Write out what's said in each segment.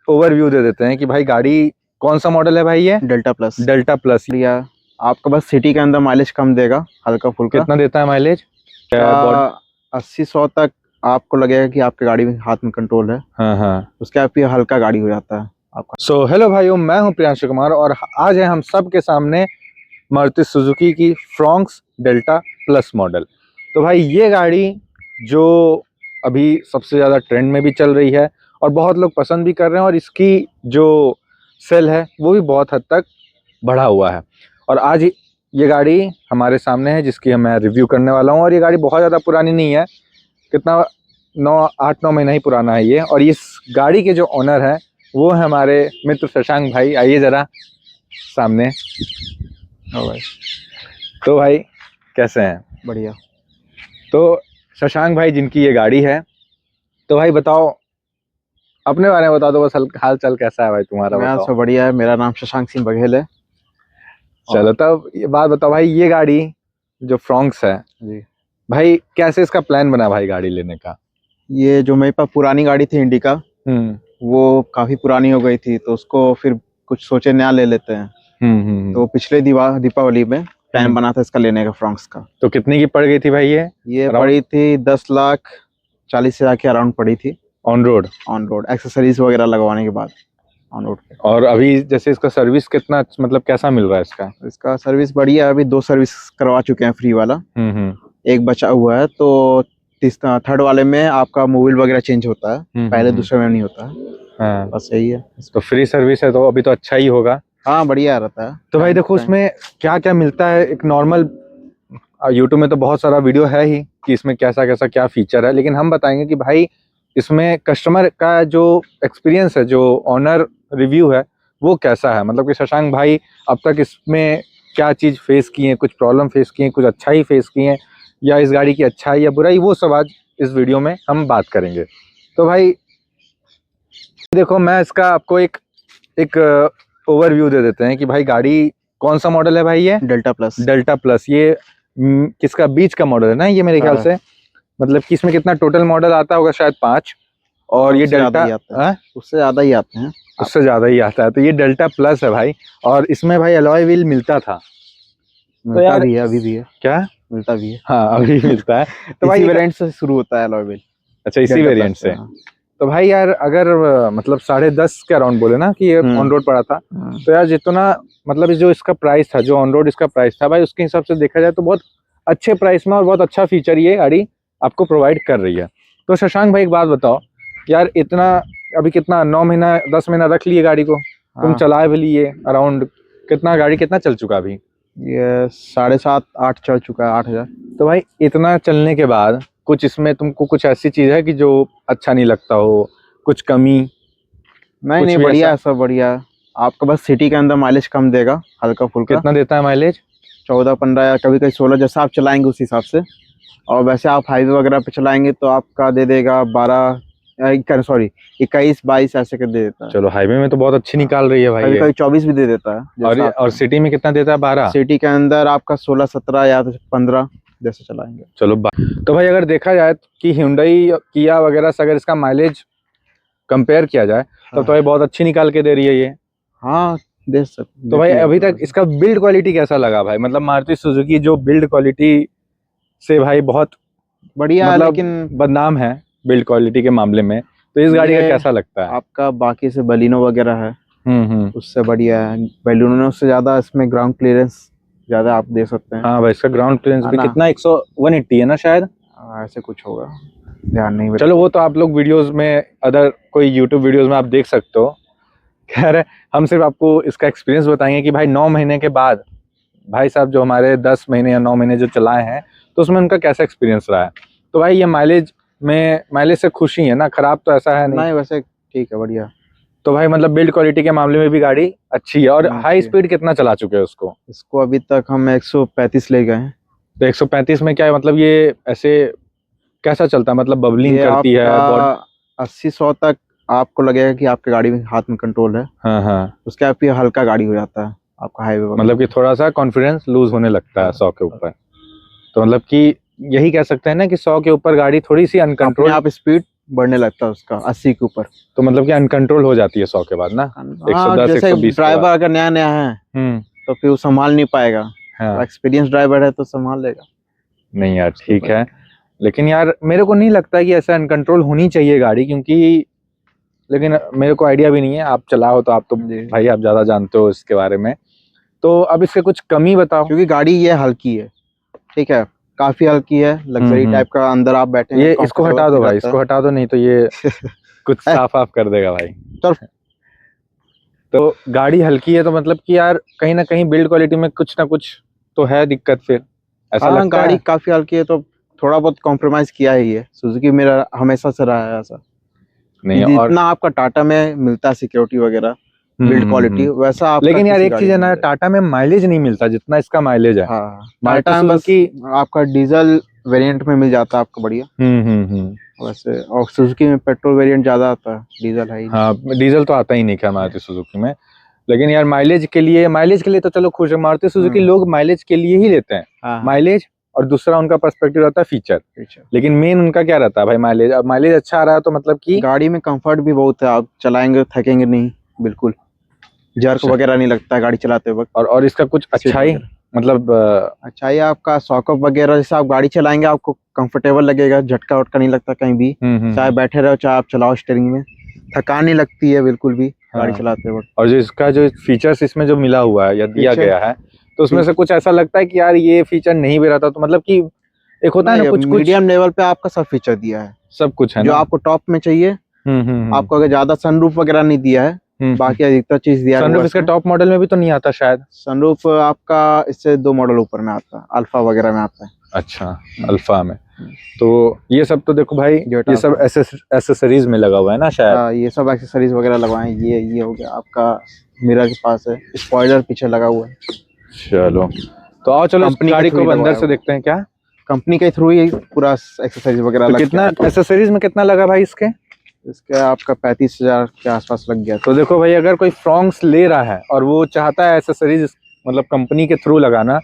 Overview दे देते हैं कि भाई गाड़ी कौन सा मॉडल है भाई ये? Delta plus. Delta plus. या आपका बस सिटी के अंदर माइलेज कम देगा, हल्का फुल्का। कितना देता है माइलेज? 80-100 तक आपको लगेगा कि आपकी गाड़ी में हाथ में कंट्रोल है। हाँ। उसके आप ये हल्का गाड़ी हो जाता है आपका। सो हेलो भाइयों, मैं हूं प्रियांशु कुमार और आज है हम सब के सामने मारुति सुजुकी की फ्रॉन्क्स डेल्टा प्लस मॉडल। तो भाई ये गाड़ी जो अभी सबसे ज़्यादा ट्रेंड में भी चल रही है और बहुत लोग पसंद भी कर रहे हैं और इसकी जो सेल है वो भी बहुत हद तक बढ़ा हुआ है। और आज ये गाड़ी हमारे सामने है जिसकी मैं रिव्यू करने वाला हूँ। और ये गाड़ी बहुत ज़्यादा पुरानी नहीं है, कितना 8-9 महीना ही पुराना है ये। और इस गाड़ी के जो ओनर हैं वो है हमारे मित्र शशांक भाई। आइए ज़रा सामने। भाई तो भाई कैसे हैं? बढ़िया। तो शशांक भाई जिनकी ये गाड़ी है, तो भाई बताओ अपने बारे में बता दो, बस हाल चाल कैसा है भाई तुम्हारा? मैं बताओ। सब बढ़िया है। मेरा नाम शशांक सिंह बघेल है। चलो तब ये बात बताओ भाई, ये गाड़ी जो फ्रॉन्क्स है जी, भाई कैसे इसका प्लान बना भाई गाड़ी लेने का? ये जो मेरे पास पुरानी गाड़ी थी इंडिका, वो काफी पुरानी हो गई थी, तो उसको फिर कुछ सोचे नया ले लेते हैं। तो पिछले दीपावली में प्लान बना था इसका लेने का, फ्रॉन्क्स का। तो कितने की पड़ गई थी भाई ये पड़ी थी 10,40,000 के अराउंड पड़ी थी। ऑन रोड एक्सेसरीज वगैरह लगवाने के बाद ऑन रोड पे। और अभी जैसे इसका सर्विस कितना, मतलब कैसा मिल रहा है इसका सर्विस बढ़िया है। अभी 2 सर्विस करवा चुके हैं फ्री वाला। एक बचा हुआ है, तो थर्ड वाले में आपका मोबिल वगैरह चेंज होता है, पहले दूसरे में नहीं होता है। हाँ। बस यही है। तो फ्री सर्विस है तो अभी तो अच्छा ही होगा। हाँ, बढ़िया रहता है। तो भाई देखो उसमें क्या क्या मिलता है। एक नॉर्मल यूट्यूब में तो बहुत सारा वीडियो है ही कि इसमें कैसा कैसा क्या फीचर है, लेकिन हम बताएंगे कि भाई इसमें कस्टमर का जो एक्सपीरियंस है, जो ऑनर रिव्यू है वो कैसा है। मतलब कि शशांक भाई अब तक इसमें क्या चीज़ फेस किए हैं, कुछ प्रॉब्लम फेस किए हैं, कुछ अच्छाई फेस किए हैं, या इस गाड़ी की अच्छाई या बुराई, वो सब आज इस वीडियो में हम बात करेंगे। तो भाई देखो मैं इसका आपको एक ओवरव्यू दे देते हैं कि भाई गाड़ी कौन सा मॉडल है भाई ये? Delta plus. ये किसका बीच का मॉडल है ना ये मेरे ख्याल से। मतलब कि इसमें कितना टोटल मॉडल आता होगा, शायद 5। और ये डेल्टा उससे ज्यादा ही आते हैं। उससे ज्यादा ही आता है। तो ये डेल्टा प्लस है भाई। और इसमें भाई अलॉय व्हील मिलता था, तो यार भी है, अभी भी है। क्या मिलता भी है? हाँ अभी मिलता है। तो भाई वेरिएंट से शुरू होता है अलॉय व्हील। अच्छा, इसी वेरिएंट से। तो भाई यार अगर मतलब 10.5 के अराउंड बोले ना कि ये ऑन रोड पड़ा था, तो यार जितना मतलब जो इसका प्राइस था, जो ऑन रोड इसका प्राइस था भाई, उसके हिसाब से देखा जाए तो बहुत अच्छे प्राइस में और बहुत अच्छा फीचर ये गाड़ी आपको प्रोवाइड कर रही है। तो शशांक भाई एक बात बताओ यार, इतना अभी कितना 9 महीना 10 महीना रख लिए गाड़ी को, तुम चलाए भी लिए अराउंड कितना, गाड़ी कितना चल चुका अभी? ये 7.5-8 चल चुका है, 8,000। तो भाई इतना चलने के बाद कुछ इसमें तुमको कुछ ऐसी चीज है कि जो अच्छा नहीं लगता हो, कुछ कमी? नहीं, बढ़िया है, सब बढ़िया है। आपका बस सिटी के अंदर माइलेज कम देगा, हल्का फुल्का। कितना देता है माइलेज? 14-15 या कभी कभी 16, जैसा आप चलाएंगे उस हिसाब से। और वैसे आप हाईवे वगैरह पे चलाएंगे तो आपका दे देगा 21-22 ऐसे कर दे देता है। चलो हाईवे में तो बहुत अच्छी निकाल रही है भाई। कभी 24 भी दे देता है। और सिटी में कितना देता है? 12। सिटी के अंदर आपका 16-17 या 15 जैसे चलाएंगे। चलो तो भाई अगर देखा जाए कि Hyundai किया वगैरह से अगर इसका माइलेज कंपेयर किया जाए तो भाई बहुत अच्छी निकाल के दे रही है ये। हाँ, दे सकते। तो भाई अभी तक इसका बिल्ड क्वालिटी कैसा लगा भाई? मतलब मारुति सुजुकी जो बिल्ड क्वालिटी से भाई बहुत बढ़िया, मतलब लेकिन बदनाम है बिल्ड क्वालिटी के मामले में, तो इस गाड़ी का कैसा लगता है आपका? बाकी से बलिनो वगैरह है, उससे बढ़िया है। बलिनो से ज्यादा इसमें ग्राउंड क्लियरेंस ज्यादा आप दे सकते हैं। हाँ भाई, इसका ग्राउंड क्लियरेंस भी कितना 180 है ना शायद, ऐसे कुछ होगा, ध्यान नहीं। चलो वो तो आप लोग वीडियोस में, अदर कोई यूट्यूब वीडियोस में आप देख सकते हो। खैर हम सिर्फ आपको इसका एक्सपीरियंस बताएंगे कि भाई 9 महीने के बाद भाई साहब जो हमारे 10 महीने या 9 महीने जो चलाए हैं, तो उसमें उनका कैसा एक्सपीरियंस रहा है। तो भाई ये माइलेज से खुशी है ना, खराब तो ऐसा है नहीं? वैसे ठीक है, बढ़िया। तो भाई मतलब बिल्ड क्वालिटी के मामले में भी गाड़ी अच्छी है। और हाई स्पीड कितना चला चुके हैं इसको अभी तक हम 135 ले गए हैं। तो 135 में क्या है, मतलब ये ऐसे कैसा चलता है? मतलब बबलिंग करती है? 80-100 तक आपको लगेगा कि आपके गाड़ी में हाथ में कंट्रोल है। हाँ। उसके आप ये हल्का गाड़ी हो जाता है आपका हाईवे, मतलब कि थोड़ा सा कॉन्फिडेंस लूज होने लगता है 100 के ऊपर। तो मतलब कि यही कह सकते हैं ना कि 100 के ऊपर गाड़ी थोड़ी सी अनकंट्रोल, आप स्पीड बढ़ने लगता है उसका 80 के ऊपर। तो मतलब कि अनकंट्रोल हो जाती है 100 के बाद ना, 110 जैसे 120 के ड्राइवर बाद। अगर नया नया है हम्म। तो फिर वो संभाल नहीं पाएगा। हाँ। एक्सपीरियंस ड्राइवर है तो संभाल लेगा। नहीं यार ठीक है, लेकिन यार मेरे को नहीं लगता कि ऐसा अनकंट्रोल होनी चाहिए गाड़ी, क्योंकि लेकिन मेरे को आइडिया भी नहीं है, आप चलाओ तो आप तो भाई आप ज्यादा जानते हो इसके बारे में, तो अब इसके कुछ कमी बताओ। क्योंकि गाड़ी ये हल्की है, ठीक है, काफी हल्की है, लग्जरी टाइप का, अंदर आप बैठे ये इसको हटा दो भाई, इसको हटा दो, नहीं तो ये कुछ साफ आप कर देगा भाई। तो गाड़ी हल्की है तो मतलब कि यार कहीं ना कहीं बिल्ड क्वालिटी में कुछ ना कुछ तो है दिक्कत, फिर ऐसा लगता गाड़ी है? काफी हल्की है तो थोड़ा बहुत कॉम्प्रोमाइज किया ही है सुजुकी, मेरा हमेशा से रहा है ऐसा। नहीं, जितना और आपका टाटा में मिलता है सिक्योरिटी वगैरह, बिल्ड क्वालिटी, वैसा आपका लेकिन यार किसी एक गाड़ी चीज है में ना, मिलेगा। टाटा में माइलेज नहीं मिलता जितना इसका माइलेज है। हाँ, मारुति टाटा में बस सुजुकी आपका डीजल वेरिएंट में मिल जाता है आपको बढ़िया। वैसे और सुजुकी में पेट्रोल वेरिएंट ज्यादा आता है, डीजल है ही नहीं। हाँ डीजल तो आता ही नहीं क्या मारुति सुजुकी में, लेकिन यार माइलेज के लिए तो चलो खुश है, मारुति सुजुकी लोग माइलेज के लिए ही लेते हैं। हाँ, माइलेज और दूसरा उनका पर्सपेक्टिव रहता है फीचर, लेकिन मेन उनका क्या रहता है भाई माइलेज। अब माइलेज अच्छा आ रहा है तो मतलब कि गाड़ी में कंफर्ट भी बहुत है, आप चलाएंगे थकेंगे नहीं, बिल्कुल जर्क वगैरह नहीं लगता है गाड़ी चलाते वक्त। और इसका कुछ अच्छाई मतलब अच्छा ये आपका सॉकअप वगैरह, जैसे आप गाड़ी चलाएंगे आपको कंफर्टेबल लगेगा, झटका वटका नहीं लगता कहीं भी, चाहे बैठे रहो चाहे आप चलाओ स्टीयरिंग में, थकान नहीं लगती है बिल्कुल भी गाड़ी चलाते वक्त। और जो इसका जो फीचर्स इसमें जो मिला हुआ है या दिया गया है, तो उसमें से कुछ ऐसा लगता है कि यार ये फीचर नहीं भी रहता तो मतलब कि एक होता है ना कुछ मीडियम लेवल पे आपका सब फीचर दिया है, सब कुछ है जो ना आपको टॉप में चाहिए। आपको अगर ज्यादा सनरूफ वगैरह नहीं दिया है, बाकी अधिकतर चीज दिया है। सनरूफ इसके टॉप मॉडल में भी तो नहीं आता शायद? सनरूफ आपका इससे 2 मॉडल ऊपर में आता है, अल्फा वगैरह में आता है। अच्छा, अल्फा में। तो ये सब तो देखो भाई, ये सब एसेसरीज में लगा हुआ है ना शायद? ये सब एक्सेसरीज वगैरह लगवाए। ये हो गया आपका मिरर के पास है, स्पॉइलर पीछे लगा हुआ है। चलो तो आओ चलो गाड़ी को अंदर से देखते हैं। क्या कंपनी के थ्रू ही पूरा एक्सेसरीज वगैरह तो कितना एसेसरीज में कितना लगा भाई इसके आपका 35,000 के आसपास लग गया। तो देखो भाई, अगर कोई फ्रॉन्क्स ले रहा है और वो चाहता है एसेसरीज मतलब कंपनी के थ्रू लगाना,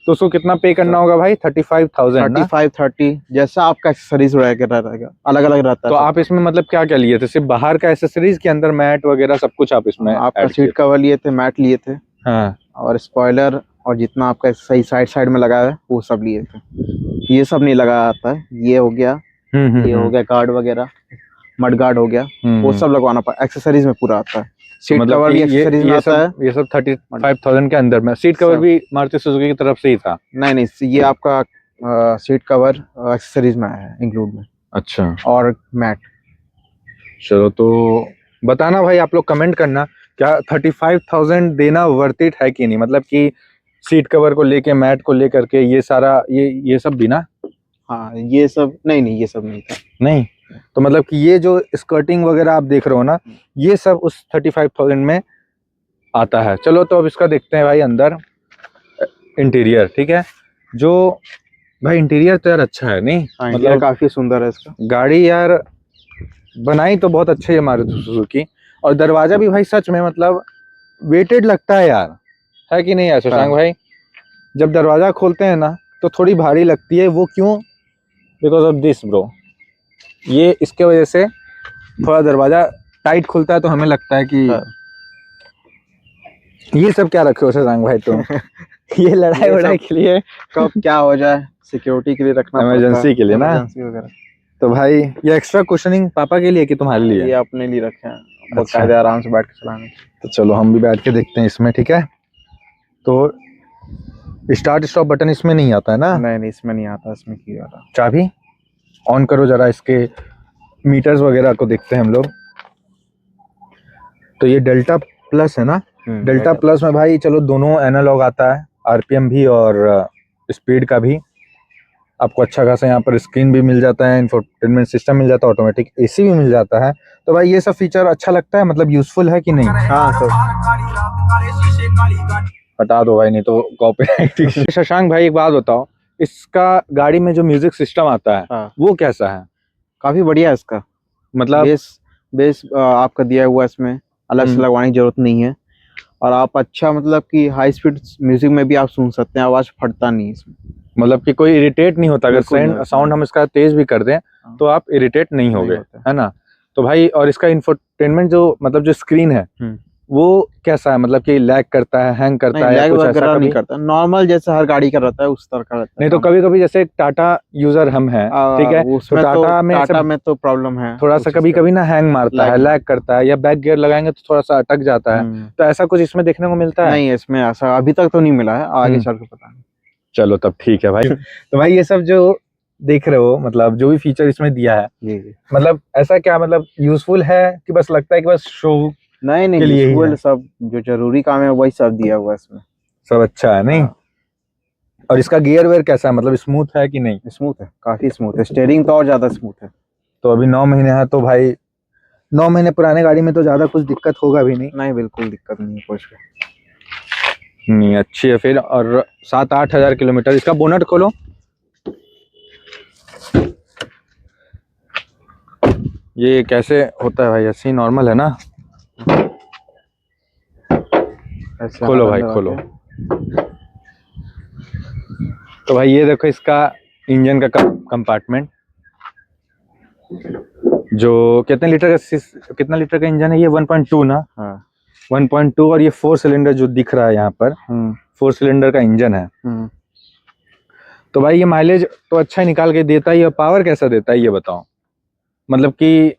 तो उसको कितना पे करना होगा भाई? 35,000 ना? 35-30 जैसा आपका एक्सेसरीज रहेगा, अलग अलग रहता है। तो आप इसमें मतलब क्या क्या लिए थे? सिर्फ बाहर का एक्सेसरीज के अंदर मैट वगैरह सब कुछ आप इसमें? आपका सीट कवर लिए थे, मैट लिए थे, हाँ, और स्पॉइलर, और जितना आपका सही साइड में लगा है वो सब लिए थे। ये सब नहीं लगा आता है, ये हो गया, ये हो गया गार्ड वगैरह, मड गार्ड हो गया, वो सब लगवाना पड़ा। एक्सेसरीज में पूरा आता है। सीट मतलब कवर भी एक्सेसरीज में आता है। ये सब 35,000 के अंदर में। सीट कवर भी मारुति सुजुकी की तरफ से ही था? नहीं, ये आपका सीट कवर एक्सेसरीज में है इंक्लूड में। अच्छा, और मैट। चलो तो बताना भाई, आप लोग कमेंट करना, क्या 35,000 देना वर्थ इट है कि नहीं? मतलब कि सीट कवर को लेके, मैट को लेकर के, ये सारा ये सब भी ना? हाँ, ये सब नहीं, ये सब नहीं था। नहीं, तो मतलब कि ये जो स्कर्टिंग वगैरह आप देख रहे हो ना, ये सब उस 35,000 में आता है। चलो तो अब इसका देखते हैं भाई अंदर इंटीरियर। ठीक है, जो भाई इंटीरियर तो यार अच्छा है नहीं? मतलब काफी सुंदर है इसका। गाड़ी यार बनाई तो बहुत अच्छी है मारुति सुजुकी, और दरवाजा भी भाई सच में मतलब वेटेड लगता है यार, है कि नहीं यार शशांक भाई? जब दरवाजा खोलते हैं ना तो थोड़ी भारी लगती है। वो क्यों? बिकॉज ऑफ दिस ब्रो, ये इसके वजह से थोड़ा दरवाजा टाइट खुलता है, तो हमें लगता है कि ये सब क्या रखे हो शशांक भाई तुम? ये लड़ाई वड़ाई के लिए, कब क्या हो जाए, सिक्योरिटी के लिए रखना, इमरजेंसी के लिए ना। वगैरह। तो भाई ये एक्स्ट्रा कुशनिंग पापा के लिए कि तुम्हारे लिए? ये अपने लिए रखे हैं, अच्छा, आराम से बैठ के चलाने। तो चलो हम भी बैठ के देखते हैं इसमें। ठीक है, तो स्टार्ट स्टॉप बटन इसमें नहीं आता है ना? नहीं, इसमें नहीं आता। इसमें की वाला चाबी ऑन करो जरा, इसके मीटर्स वगैरह को देखते हैं हम लोग। तो ये डेल्टा प्लस है ना? डेल्टा प्लस में भाई चलो दोनों एनालॉग आता है, आरपीएम भी और स्पीड का भी। आपको अच्छा खासा यहाँ पर स्क्रीन भी मिल जाता है, इंफोटेनमेंट सिस्टम मिल जाता है, ऑटोमेटिक एसी भी मिल जाता है। तो भाई ये सब फीचर अच्छा लगता है, मतलब यूजफुल है कि नहीं? हाँ, तो हटा दो भाई, नहीं तो कॉपीराइट। शशांक भाई एक बात बताओ, इसका गाड़ी में जो म्यूजिक सिस्टम आता है वो कैसा है? काफी बढ़िया है इसका, मतलब बेस आपका दिया हुआ, इसमें अलग से लगवाने की जरूरत नहीं है। और आप अच्छा मतलब कि हाई स्पीड म्यूजिक में भी आप सुन सकते हैं, आवाज फटता नहीं इसमें, मतलब कि कोई इरिटेट नहीं होता। अगर साउंड हम इसका तेज भी कर दें तो आप इरिटेट नहीं होगे, होते। है ना। तो भाई और इसका इंफोटेनमेंट जो मतलब जो स्क्रीन है वो कैसा है, मतलब कि लैग करता है, हैंग करता नहीं, है या लैग कुछ ऐसा वगैरह कभी? नहीं करता, नॉर्मल जैसे हर गाड़ी का रहता है उस तरह का रहता है। नहीं तो कभी कभी जैसे टाटा यूजर हम हैं, ठीक है, तो उसमें तो टाटा में ऐसे टाटा में तो प्रॉब्लम है थोड़ा उस सा चीज कभी का। कभी ना हैंग मारता है, लैग लैग करता है, या बैक गियर लगाएंगे तो थोड़ा सा अटक जाता है। तो ऐसा कुछ इसमें देखने को मिलता है? नहीं, इसमें ऐसा अभी तक तो नहीं मिला है, आगे चल के पता नहीं। चलो तब ठीक है भाई। तो भाई ये सब जो देख रहे हो, मतलब जो भी फीचर इसमें दिया है, जी। मतलब ऐसा क्या, मतलब यूजफुल है कि बस लगता है कि बस शो नहीं के लिए ही यूजुअल है? सब जो जरूरी काम है वही सब दिया हुआ है इसमें। सब अच्छा है नहीं? और इसका गियर वेयर कैसा है, मतलब स्मूथ है कि नहीं? स्मूथ है, काफी स्मूथ है, स्टीयरिंग तो और ज्यादा स्मूथ है। तो अभी 9 महीने है तो भाई 9 महीने पुराने गाड़ी में तो ज्यादा कुछ दिक्कत होगा भी नहीं। नहीं, बिल्कुल दिक्कत नहीं है कुछ भी। नहीं अच्छी है फिर। और 7-8 हजार किलोमीटर। इसका बोनट खोलो। ये कैसे होता है भाई, ऐसे ही नॉर्मल है ना? ऐसे खोलो हाथ भाई अंदर खोलो। आके। तो भाई ये देखो इसका इंजन का कंपार्टमेंट, जो कितना लीटर का इंजन है ये? 1.2 ना? हाँ। 1.2। और ये 4 सिलेंडर जो दिख रहा है यहाँ पर, 4 सिलेंडर का इंजन है। तो भाई ये माइलेज तो अच्छा ही निकाल के देता ही है। पावर कैसा देता है ये बताओ, मतलब कि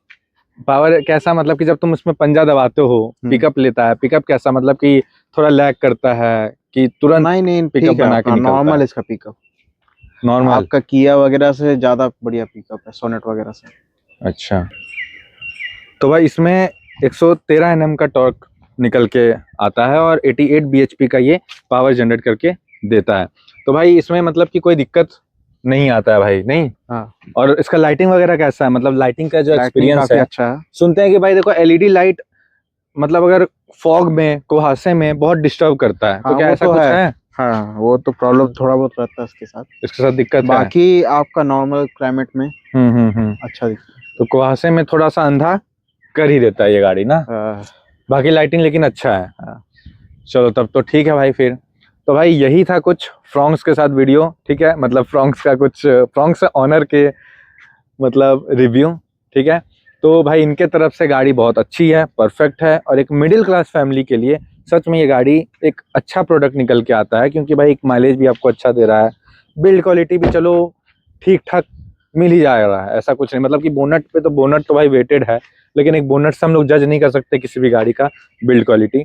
पावर कैसा, मतलब कि जब तुम उसमें पंजा दबाते हो पिकअप लेता है, पिकअप कैसा, मतलब कि थोड़ा लैग करता है कि तुरंत नहीं पिकअप ठीक है, बना के अपना निकलता नॉर्मल है? इसका पिकअप। नॉर्मल। आपका किया वगैरह से ज्यादा बढ़िया पिकअप है, सोनेट वगैरह से। अच्छा। तो भाई इसमें 113 Nm का टॉर्क निकल के आता है और 88 bhp का ये पावर जनरेट करके देता है। तो भाई इसमें मतलब कि कोई दिक्कत नहीं आता है भाई, नहीं? हाँ। और इसका लाइटिंग वगैरह कैसा है, मतलब लाइटिंग का जो लाइटिंग एक्सपीरियंस काफी है? अच्छा है। सुनते हैं कि भाई देखो एलईडी लाइट मतलब अगर फॉग में, कुहासे में बहुत डिस्टर्ब करता है, तो हाँ क्या वो ऐसा तो कुछ है। है? हाँ वो तो प्रॉब्लम थोड़ा बहुत रहता है इसके साथ। इसके साथ दिक्कत है? बाकी आपका नॉर्मल क्लाइमेट में अच्छा दिखता तो कुहासे में थोड़ा सा अंधा कर ही देता है ये गाड़ी ना? है। बाकी लाइटिंग लेकिन अच्छा है। हाँ। चलो तब तो ठीक है भाई फिर। तो भाई यही था कुछ फ्रॉन्क्स के साथ वीडियो, ठीक है, मतलब फ्रॉन्क्स का कुछ, फ्रॉन्क्स ऑनर के मतलब रिव्यू, ठीक है। तो भाई इनके तरफ से गाड़ी बहुत अच्छी है, परफेक्ट है, और एक मिडिल क्लास फैमिली के लिए सच में ये गाड़ी एक अच्छा प्रोडक्ट निकल के आता है, क्योंकि भाई एक माइलेज भी आपको अच्छा दे रहा है, बिल्ड क्वालिटी भी चलो ठीक ठाक मिल ही जा रहा है, ऐसा कुछ नहीं। मतलब कि बोनट पे तो, बोनट तो भाई वेटेड है, लेकिन एक बोनट से हम लोग जज नहीं कर सकते किसी भी गाड़ी का बिल्ड क्वालिटी।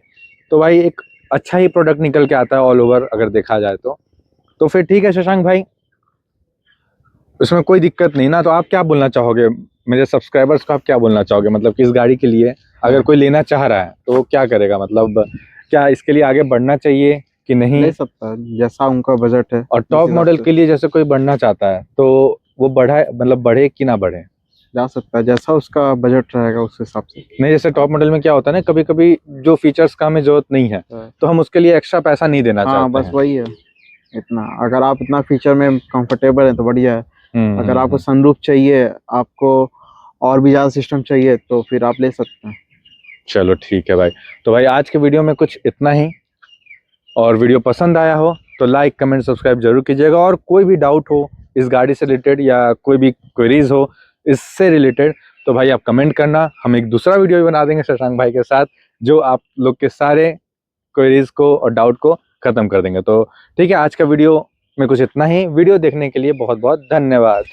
तो भाई एक अच्छा ही प्रोडक्ट निकल के आता है ऑल ओवर अगर देखा जाए तो फिर ठीक है शशांक भाई, इसमें कोई दिक्कत नहीं ना। तो आप क्या बोलना चाहोगे मेरे सब्सक्राइबर्स को, आप क्या बोलना चाहोगे, मतलब कि इस गाड़ी के लिए अगर कोई लेना चाह रहा है तो वो क्या करेगा, मतलब क्या इसके लिए आगे बढ़ना चाहिए कि नहीं? ले सकता है जैसा उनका बजट है। और टॉप मॉडल के लिए जैसे कोई बढ़ना चाहता है तो वो बढ़ाए, मतलब बढ़े कि ना बढ़े? जा सकता है, जैसा उसका बजट रहेगा उस हिसाब से। नहीं, जैसे टॉप मॉडल में क्या होता है ना, कभी कभी जो फीचर्स का हमें जरूरत नहीं है तो हम उसके लिए एक्स्ट्रा पैसा नहीं देना हाँ चाहते बस हैं। वही है। इतना अगर आप इतना फीचर में कंफर्टेबल है तो बढ़िया है। अगर आपको हम्म। सनरूफ चाहिए, आपको और भी ज्यादा सिस्टम चाहिए तो फिर आप ले सकते हैं। चलो ठीक है भाई। तो भाई आज के वीडियो में कुछ इतना ही, और वीडियो पसंद आया हो तो लाइक कमेंट सब्सक्राइब जरूर कीजिएगा। और कोई भी डाउट हो इस गाड़ी से रिलेटेड या कोई भी क्वेरीज हो इससे रिलेटेड तो भाई आप कमेंट करना, हम एक दूसरा वीडियो भी बना देंगे शशांक भाई के साथ जो आप लोग के सारे क्वेरीज को और डाउट को खत्म कर देंगे। तो ठीक है, आज का वीडियो में कुछ इतना ही। वीडियो देखने के लिए बहुत बहुत धन्यवाद।